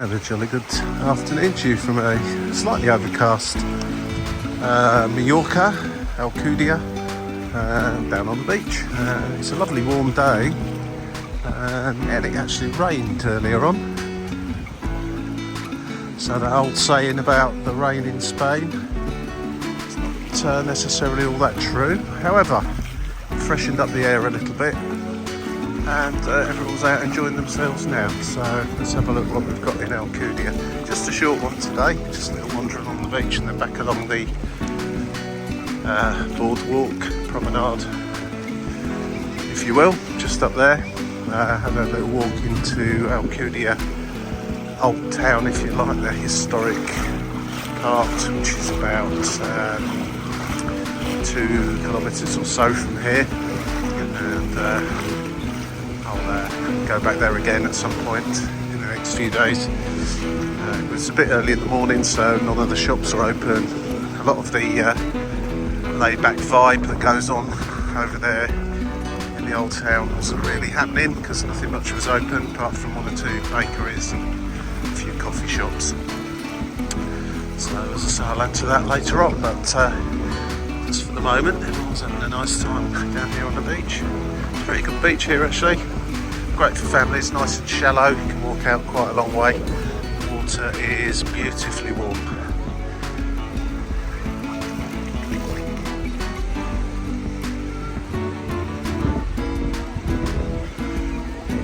And a jolly good afternoon to you from a slightly overcast Majorca, Alcúdia, down on the beach. It's a lovely warm day, and it actually rained earlier on. So that old saying about the rain in Spain, it's not necessarily all that true. However, it freshened up the air a little bit, and everyone's out enjoying themselves now. So let's have a look what we've got in Alcudia. Just a short one today, just a little wander along the beach and then back along the boardwalk, promenade, if you will, just up there. Have a little walk into Alcudia Old Town, if you like, the historic part, which is about 2 kilometres or so from here, and I'll go back there again at some point in the next few days. It was a bit early in the morning, so none of the shops are open. A lot of the laid-back vibe that goes on over there in the old town wasn't really happening because nothing much was open apart from 1 or 2 bakeries and a few coffee shops. So as I say, I'll add to that later on, but just for the moment, everyone's having a nice time down here on the beach. It's a pretty good beach here actually. Great for families, nice and shallow, you can walk out quite a long way. The water is beautifully warm.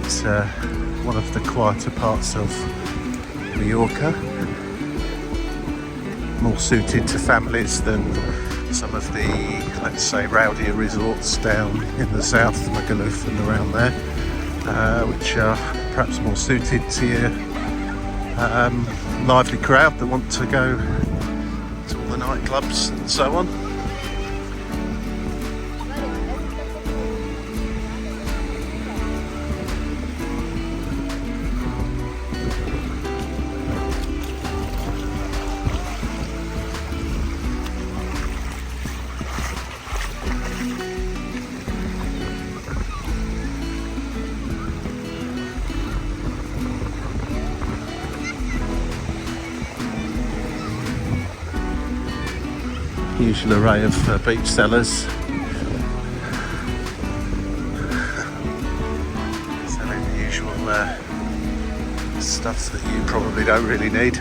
It's one of the quieter parts of Majorca, more suited to families than some of the, let's say, rowdier resorts down in the south, Magaluf and around there. Which are perhaps more suited to your lively crowd that want to go to all the nightclubs and so on. Usual array of beach sellers selling the usual stuff that you probably don't really need.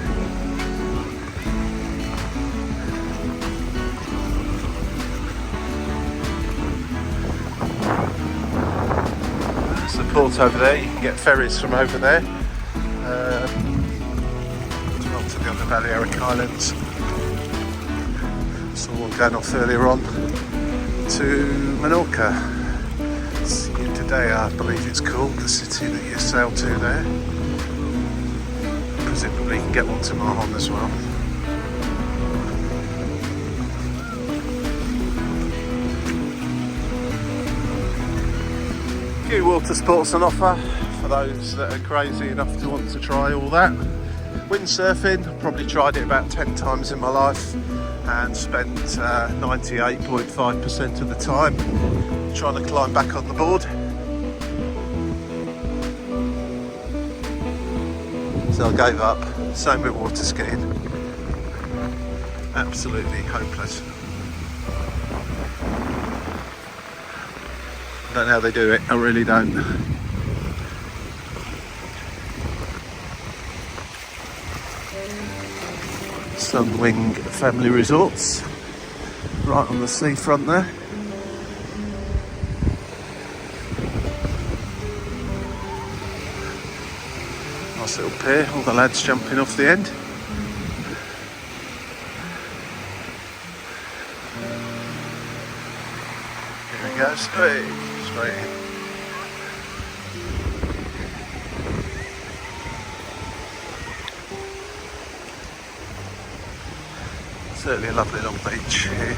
There's the port over there, you can get ferries from over there to the other Balearic Islands. Saw one going off earlier on to Menorca. Today, I believe it's called, the city that you sail to there. Presumably you can get one to Mahon as well. A few water sports on offer for those that are crazy enough to want to try all that. Windsurfing, I've probably tried it about 10 times in my life and spent 98.5% of the time trying to climb back on the board. So I gave up. Same with water skiing. Absolutely hopeless. I don't know how they do it, I really don't. Sunwing Family Resorts, right on the seafront there. Nice little pier, all the lads jumping off the end. Here he goes, hey, straight in. Certainly a lovely long beach here.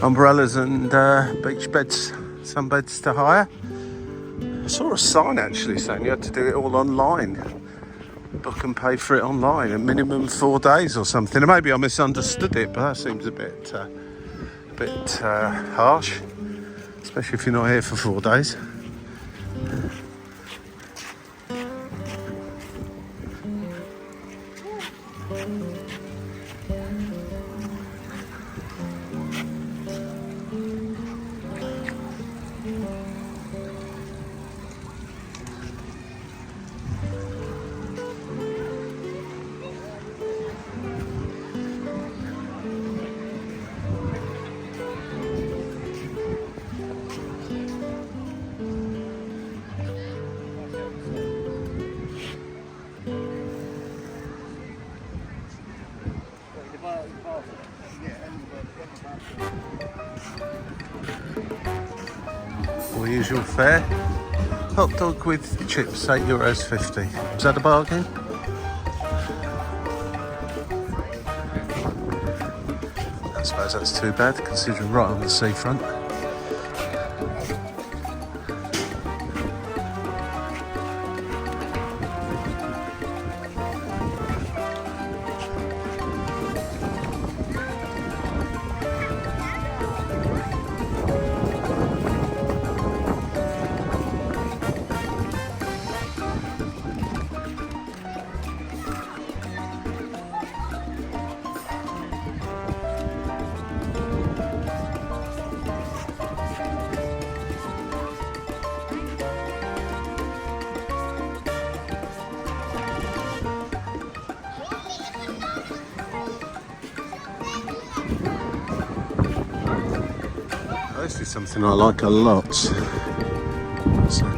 umbrellas and beach beds sunbeds to hire. I saw a sign actually saying you had to do it all online. Book and pay for it online, a minimum 4 days or something. And maybe I misunderstood it, but that seems a bit harsh, especially if you're not here for 4 days. All usual fare. Hot dog with chips, €8.50. Was that a bargain? I suppose that's too bad, considering right on the seafront. This is something I like a lot. So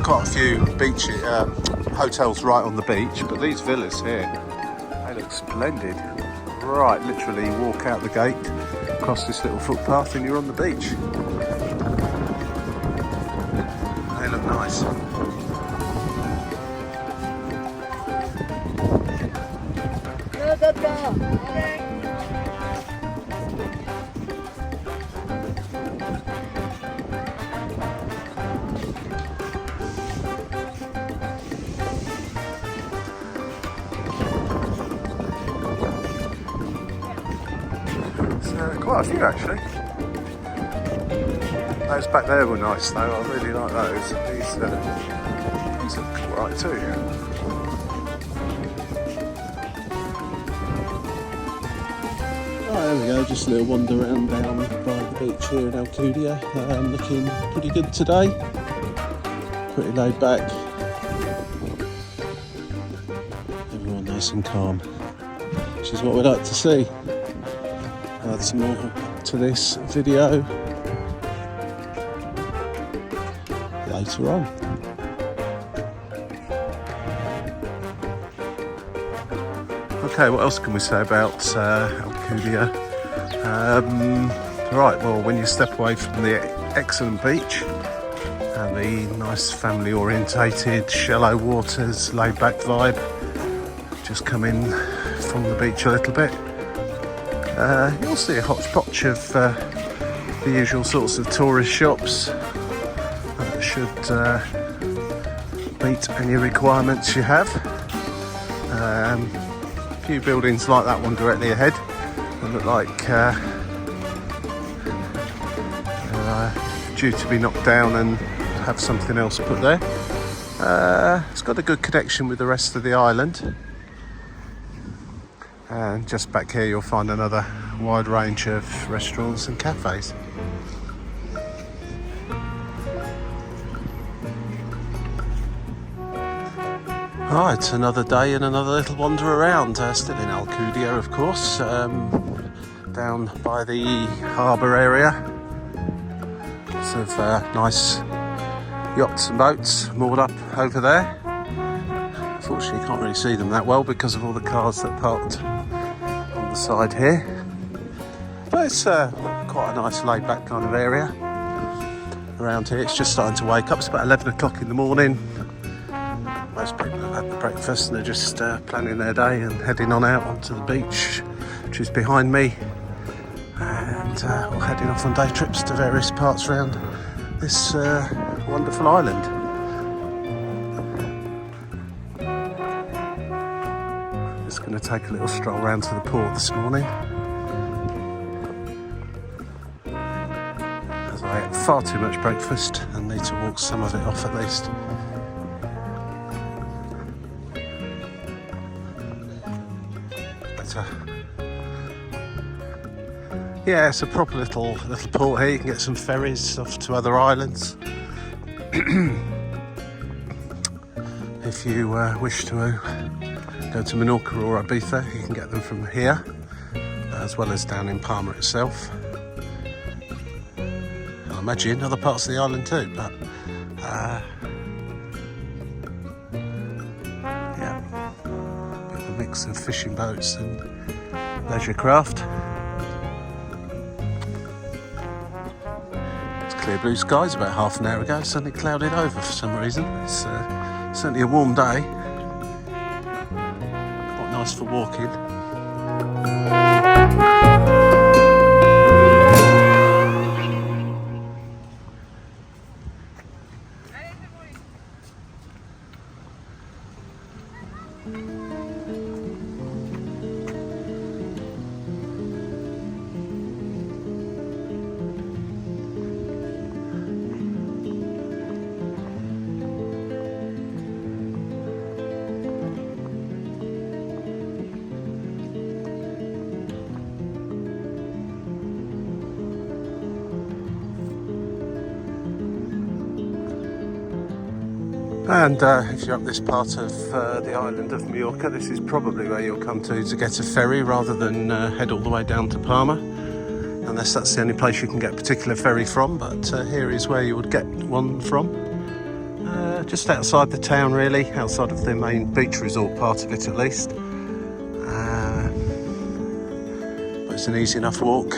quite a few beach hotels right on the beach, but these villas here, they look splendid. Right, literally walk out the gate, across this little footpath and you're on the beach. They look nice. Quite a few actually. Those back there were nice though, I really like those. These look alright too. Right, there we go, just a little wander around down by the beach here in Alcúdia. Looking pretty good today. Pretty laid back. Everyone nice and calm, which is what we'd like to see. Add some more to this video later on. Okay, what else can we say about Alcúdia? Right, well, when you step away from the excellent beach and the nice family orientated, shallow waters, laid back vibe, just come in from the beach a little bit. You'll see a hodgepodge of the usual sorts of tourist shops that should meet any requirements you have. A few buildings like that one directly ahead that look like they're due to be knocked down and have something else put there. It's got a good connection with the rest of the island. And just back here you'll find another wide range of restaurants and cafes. Right, another day and another little wander around. Still in Alcúdia, of course, down by the harbour area. Lots of nice yachts and boats moored up over there. Unfortunately, you can't really see them that well because of all the cars that parked on the side here. But it's quite a nice laid-back kind of area around here. It's just starting to wake up. It's about 11 o'clock in the morning. Most people have had the breakfast and they're just planning their day and heading on out onto the beach, which is behind me. And we're heading off on day trips to various parts around this wonderful island. Just going to take a little stroll round to the port this morning, as I ate far too much breakfast and need to walk some of it off at least. Yeah, it's a proper little port here. You can get some ferries off to other islands. If you wish to go to Majorca or Ibiza, you can get them from here, as well as down in Palma itself. I imagine other parts of the island too, but yeah, a bit of a mix of fishing boats and leisure craft. Clear blue skies about half an hour ago, suddenly clouded over for some reason. It's certainly a warm day, quite nice for walking. And if you're up this part of the island of Majorca, this is probably where you'll come to get a ferry rather than head all the way down to Palma, unless that's the only place you can get a particular ferry from. But here is where you would get one from, just outside the town really, outside of the main beach resort part of it at least. But it's an easy enough walk.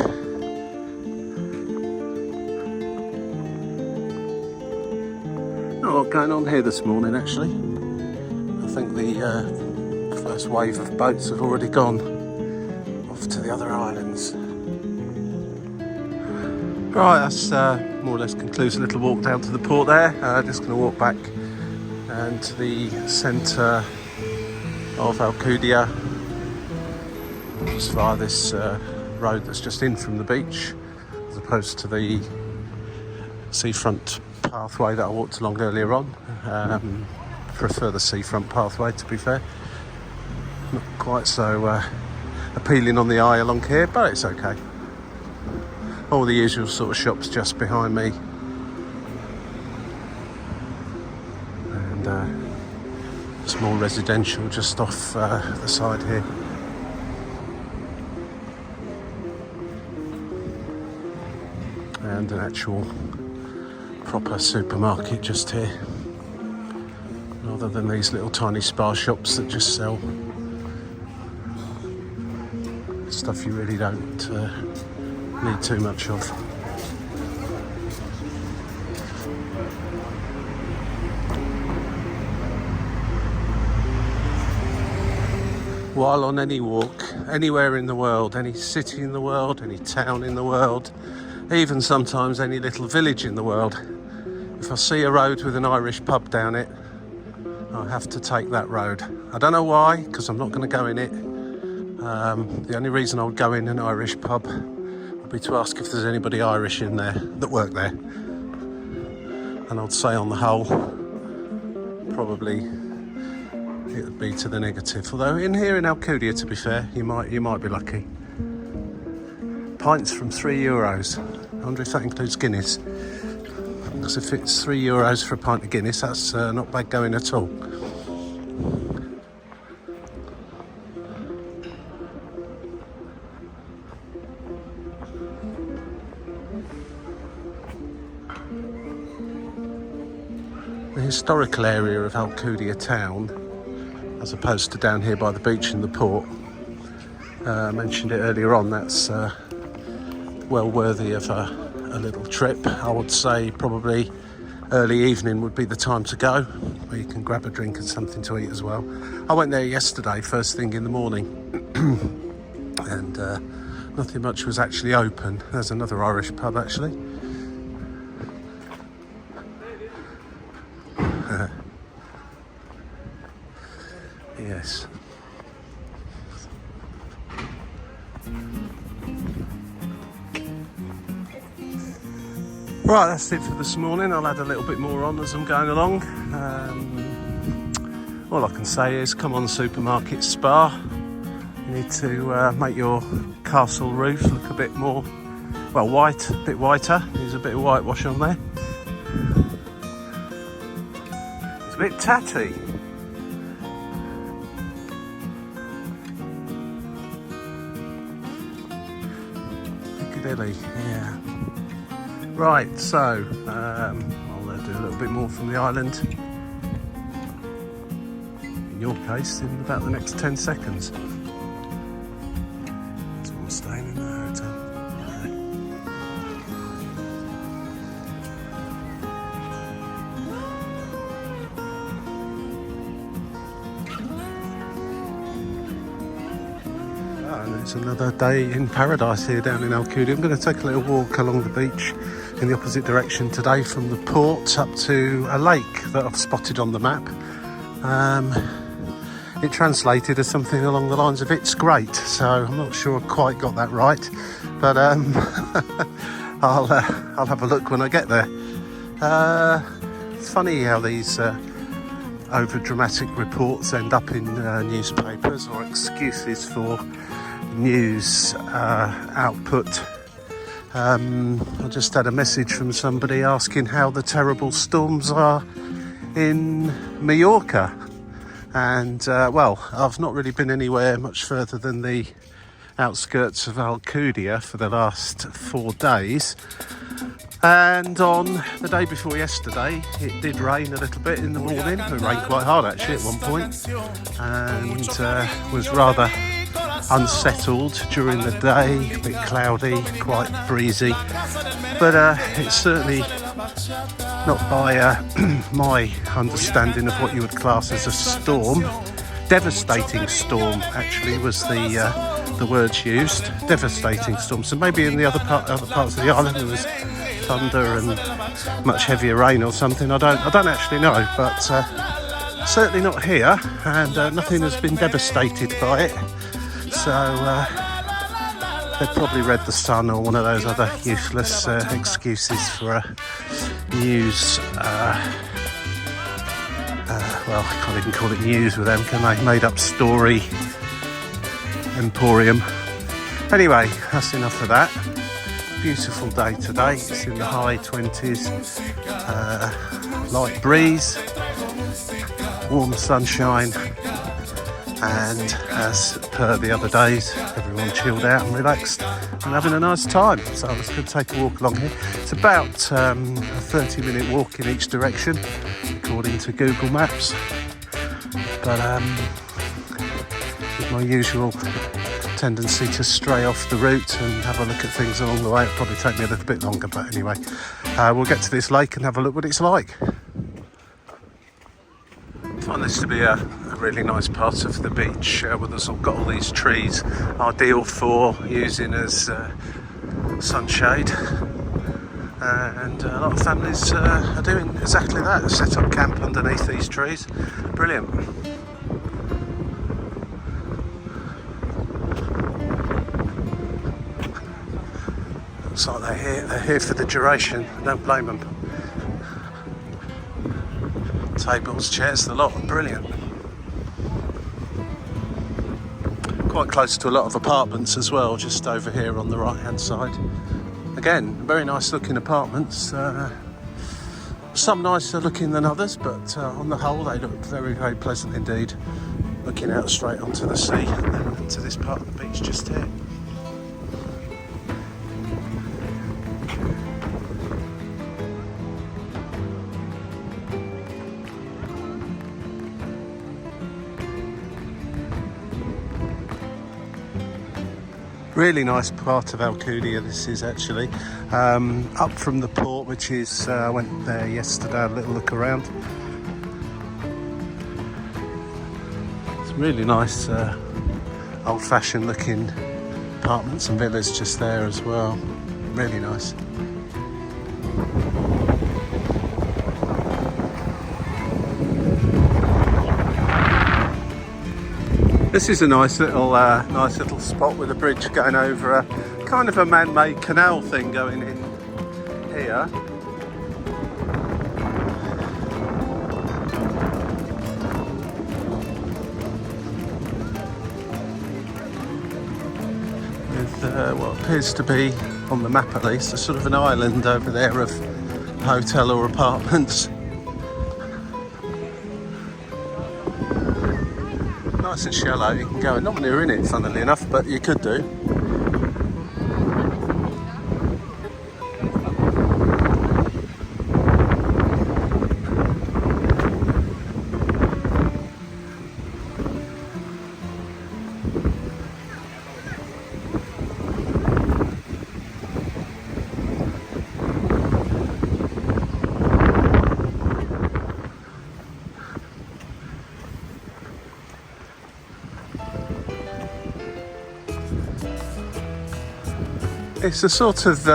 Not a lot going on here this morning actually. I think the first wave of boats have already gone off to the other islands. Right, that's more or less concludes a little walk down to the port there. Just going to walk back and to the centre of Alcúdia, just via this road that's just in from the beach, as opposed to the seafront pathway that I walked along earlier on. Prefer the seafront pathway, to be fair. Not quite so appealing on the eye along here, but it's okay. All the usual sort of shops just behind me, and small residential just off the side here. And an actual proper supermarket just here, rather than these little tiny spa shops that just sell stuff you really don't need too much of. While on any walk, anywhere in the world, any city in the world, any town in the world, even sometimes any little village in the world, if I see a road with an Irish pub down it, I have to take that road. I don't know why, because I'm not going to go in it. The only reason I would go in an Irish pub would be to ask if there's anybody Irish in there that work there. And I'd say on the whole, probably it would be to the negative. Although in here in Alcúdia, to be fair, you might be lucky. Pints from €3. I wonder if that includes Guinness. Because if it's €3 for a pint of Guinness, that's not bad going at all. The historical area of Alcúdia town, as opposed to down here by the beach and the port, I mentioned it earlier on, that's well worthy of a little trip. I would say probably early evening would be the time to go, where you can grab a drink and something to eat as well. I went there yesterday first thing in the morning and nothing much was actually open. There's another Irish pub actually. yes. Right, that's it for this morning. I'll add a little bit more on as I'm going along. All I can say is come on Supermarket Spa. You need to make your castle roof look a bit more, well, white, a bit whiter. There's a bit of whitewash on there. It's a bit tatty. Piccadilly, yeah. Right, so I'll do a little bit more from the island. In your case, in about the next 10 seconds. So I'm staying in the hotel. And it's another day in paradise here down in Alcúdia. I'm going to take a little walk along the beach in the opposite direction today from the port up to a lake that I've spotted on the map. It translated as something along the lines of "it's great," so I'm not sure I quite got that right, but I'll have a look when I get there. It's funny how these over dramatic reports end up in newspapers or excuses for news output. I just had a message from somebody asking how the terrible storms are in Majorca, and well, I've not really been anywhere much further than the outskirts of Alcúdia for the last 4 days, and on the day before yesterday it did rain a little bit in the morning. It rained quite hard actually at one point, and was rather unsettled during the day, a bit cloudy, quite breezy, but it's certainly not by my understanding of what you would class as a storm. Devastating storm actually was the words used. Devastating storm. So maybe in the other parts of the island there was thunder and much heavier rain or something. I don't actually know, but certainly not here, and nothing has been devastated by it. So they've probably read The Sun or one of those other useless excuses for a news, well, I can't even call it news with them, can they? Made up story emporium. Anyway, that's enough of that. Beautiful day today. It's in the high 20s, light breeze, warm sunshine, and as per the other days, everyone chilled out and relaxed and having a nice time. So let's go take a walk along here. It's about a 30-minute walk in each direction according to Google Maps, but with my usual tendency to stray off the route and have a look at things along the way, it'll probably take me a little bit longer, but anyway, we'll get to this lake and have a look what it's like. I find this to be a really nice part of the beach where there's got all these trees, ideal for using as sunshade, and a lot of families are doing exactly that, set up camp underneath these trees. Brilliant. Looks like they're here for the duration. I don't blame them. Tables, chairs, the lot, brilliant. Quite close to a lot of apartments as well, just over here on the right hand side. Again, very nice looking apartments. Some nicer looking than others, but on the whole they look very, very pleasant indeed. Looking out straight onto the sea and then to this part of the beach just here. Really nice part of Alcúdia this is actually, up from the port, which is, I went there yesterday, had a little look around. It's really nice old-fashioned looking apartments and villas just there as well, really nice. This is a nice little spot with a bridge going over a kind of a man-made canal thing going in here. With what appears to be, on the map at least, a sort of an island over there of hotel or apartments. Nice and shallow, you can go, not near in it funnily enough, but you could do. It's a sort of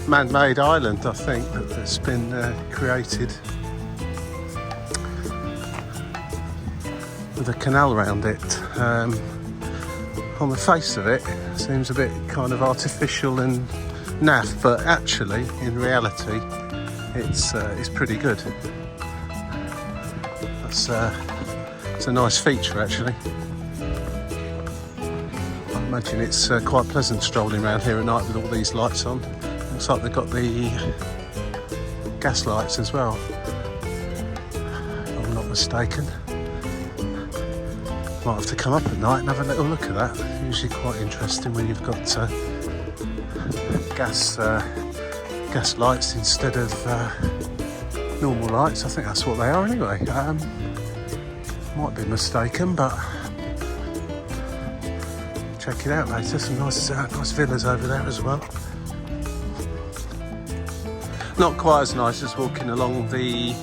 man-made island, I think, that's been created with a canal around it. On the face of it, seems a bit kind of artificial and naff, but actually, in reality, it's pretty good. It's a nice feature, actually. I imagine it's quite pleasant strolling around here at night with all these lights on. Looks like they've got the gas lights as well, if I'm not mistaken. Might have to come up at night and have a little look at that. Usually quite interesting when you've got gas lights instead of normal lights. I think that's what they are anyway. Might be mistaken, but check it out later. Some nice villas over there as well. Not quite as nice as walking along the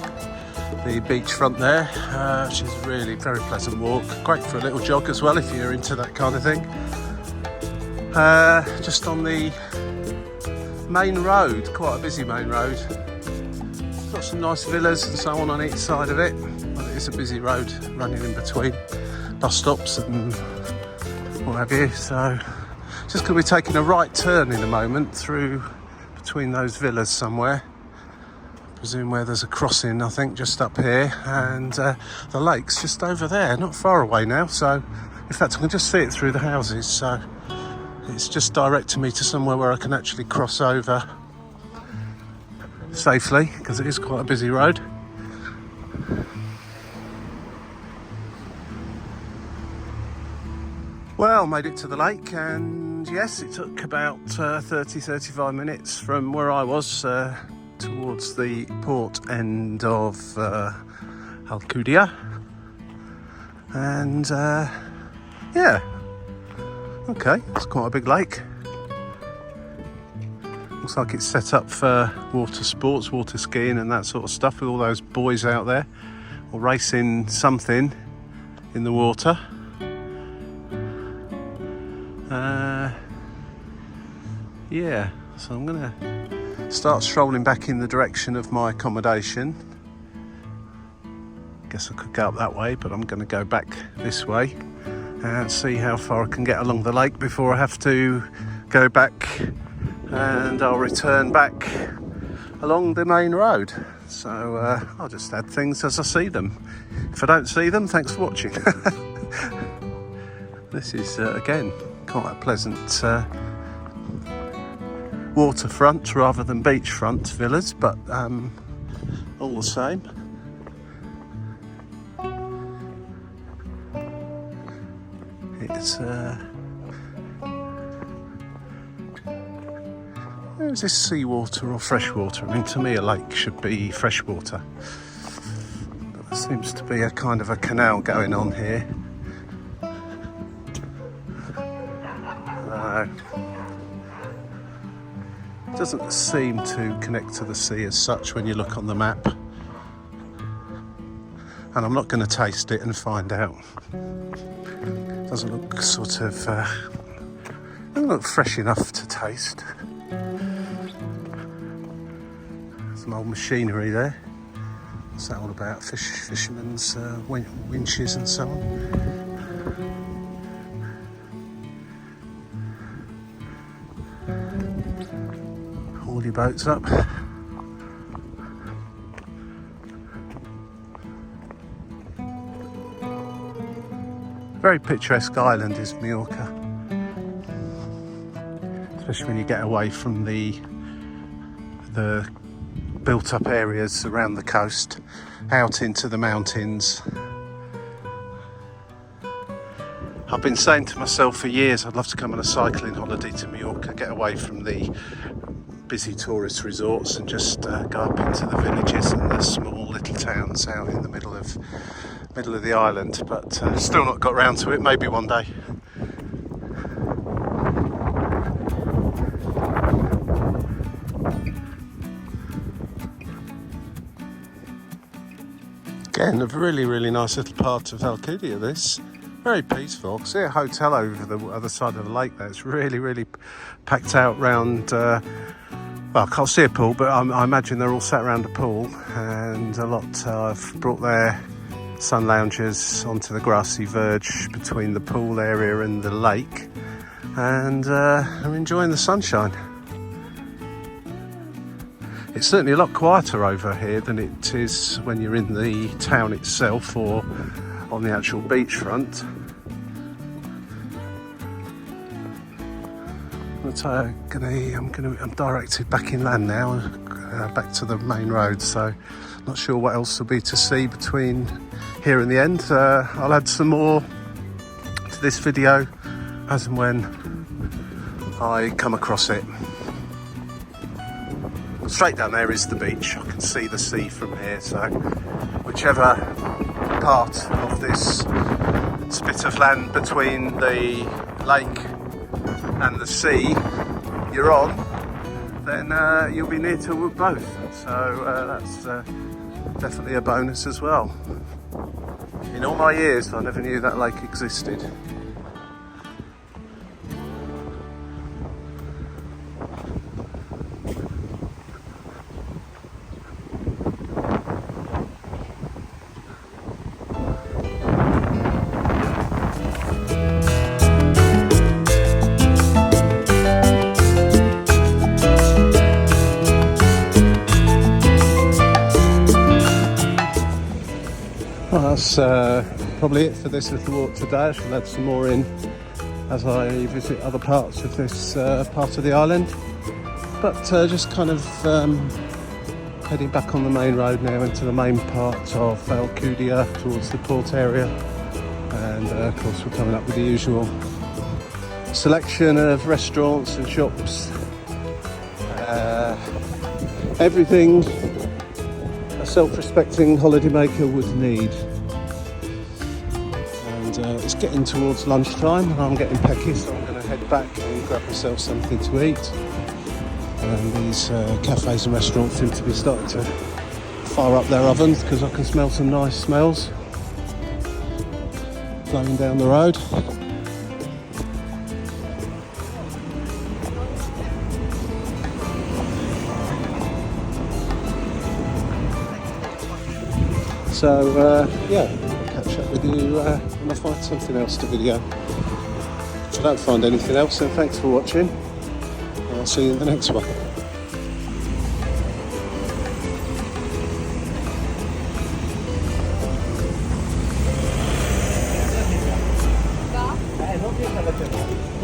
beachfront there, which is a really very pleasant walk. Great for a little jog as well if you're into that kind of thing. Just on the main road, quite a busy main road. Got some nice villas and so on each side of it. But it is a busy road running in between bus stops and what have you. So just going to be taking a right turn in a moment through between those villas somewhere. I presume where there's a crossing, I think, just up here, and the lake's just over there, not far away now. So in fact I can just see it through the houses, so it's just directing me to somewhere where I can actually cross over safely, because it is quite a busy road. Well, made it to the lake, and yes, it took about 30-35 minutes from where I was towards the port end of Alcúdia, and yeah, okay, it's quite a big lake. Looks like it's set up for water sports, water skiing and that sort of stuff, with all those boys out there or racing something in the water. Yeah, so I'm gonna start strolling back in the direction of my accommodation. Guess I could go up that way, but I'm going to go back this way and see how far I can get along the lake before I have to go back, and I'll return back along the main road. So I'll just add things as I see them. If I don't see them, thanks for watching. This is again quite a pleasant waterfront rather than beachfront villas, but all the same. It's is this seawater or freshwater? I mean, to me a lake should be freshwater, but there seems to be a kind of a canal going on here. It doesn't seem to connect to the sea as such when you look on the map, and I'm not going to taste it and find out. It doesn't look sort of doesn't look fresh enough to taste. Some old machinery there. What's that all about? Fishermen's winches and so on. All your boats up. Very picturesque island is Majorca, especially when you get away from the built up areas around the coast, out into the mountains. I've been saying to myself for years I'd love to come on a cycling holiday to Majorca, get away from the busy tourist resorts and just go up into the villages and the small little towns out in the middle of the island, but still not got round to it. Maybe one day. Again, a really nice little part of Alcúdia, this. Very peaceful. I see a hotel over the other side of the lake there. It's really packed out round, well, I can't see a pool, but I imagine they're all sat around a pool, and a lot have brought their sun loungers onto the grassy verge between the pool area and the lake, and I'm enjoying the sunshine. It's certainly a lot quieter over here than it is when you're in the town itself or on the actual beachfront. I'm directed back inland now, back to the main road, so not sure what else will be to see between here and the end. I'll add some more to this video as and when I come across it. Straight down there is the beach. I can see the sea from here, so whichever part of this spit of land between the lake and the sea you're on, then you'll be near to both, so that's definitely a bonus as well. In all my years I never knew that lake existed. That's probably it for this little walk today. I shall add some more in as I visit other parts of this part of the island. But just kind of heading back on the main road now into the main part of Alcúdia towards the port area. And of course we're coming up with the usual selection of restaurants and shops. Everything a self-respecting holidaymaker would need. It's getting towards lunchtime and I'm getting pecky, so I'm going to head back and grab myself something to eat. And these cafes and restaurants seem to be starting to fire up their ovens because I can smell some nice smells flowing down the road. So yeah, I'll catch up with you when I find something else to video. If I don't find anything else, then thanks for watching. I'll see you in the next one.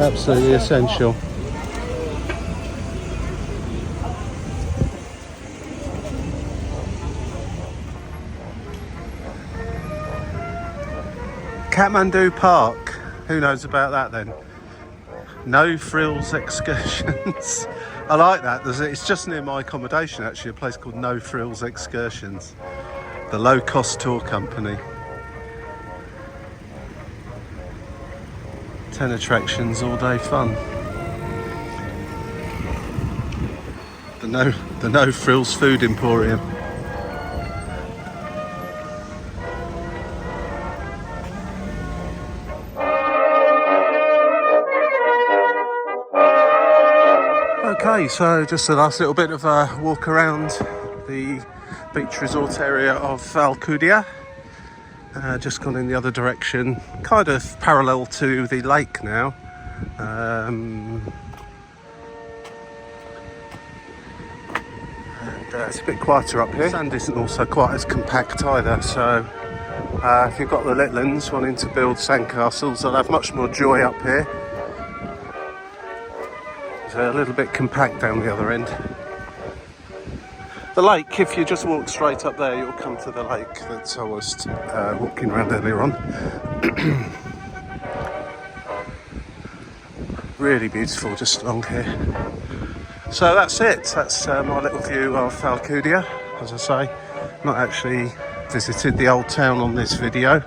Absolutely essential. Kathmandu Park, who knows about that then? No frills excursions. I like that. It's just near my accommodation actually, a place called No Frills Excursions, the low cost tour company. 10 attractions, all day fun. The No Frills Food Emporium. Okay, so just a last little bit of a walk around the beach resort area of Alcúdia. Just gone in the other direction, kind of parallel to the lake now. It's a bit quieter up here. Sand isn't also quite as compact either, so if you've got the little ones wanting to build sandcastles, they'll have much more joy up here. It's a little bit compact down the other end. The lake, if you just walk straight up there, you'll come to the lake that I was walking around earlier on. Really beautiful just along here. So that's it. That's my little view of Alcúdia. As I say, not actually visited the old town on this video,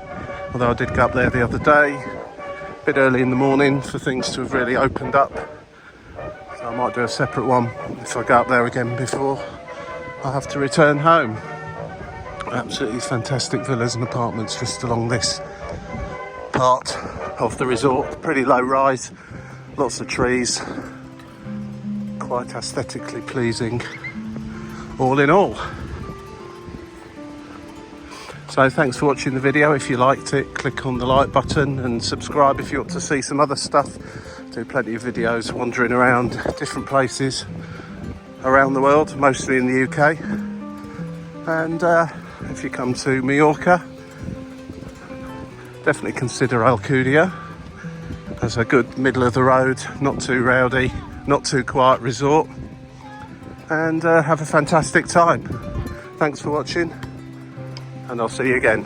although I did go up there the other day, a bit early in the morning for things to have really opened up. So I might do a separate one if I go up there again before I have to return home. Absolutely fantastic villas and apartments just along this part of the resort. Pretty low rise, lots of trees, quite aesthetically pleasing all in all. So thanks for watching the video. If you liked it, click on the like button and subscribe if you want to see some other stuff. Do plenty of videos wandering around different places around the world, mostly in the UK. And if you come to Majorca, definitely consider Alcudia as a good middle of the road, not too rowdy, not too quiet resort, and have a fantastic time. Thanks for watching, and I'll see you again.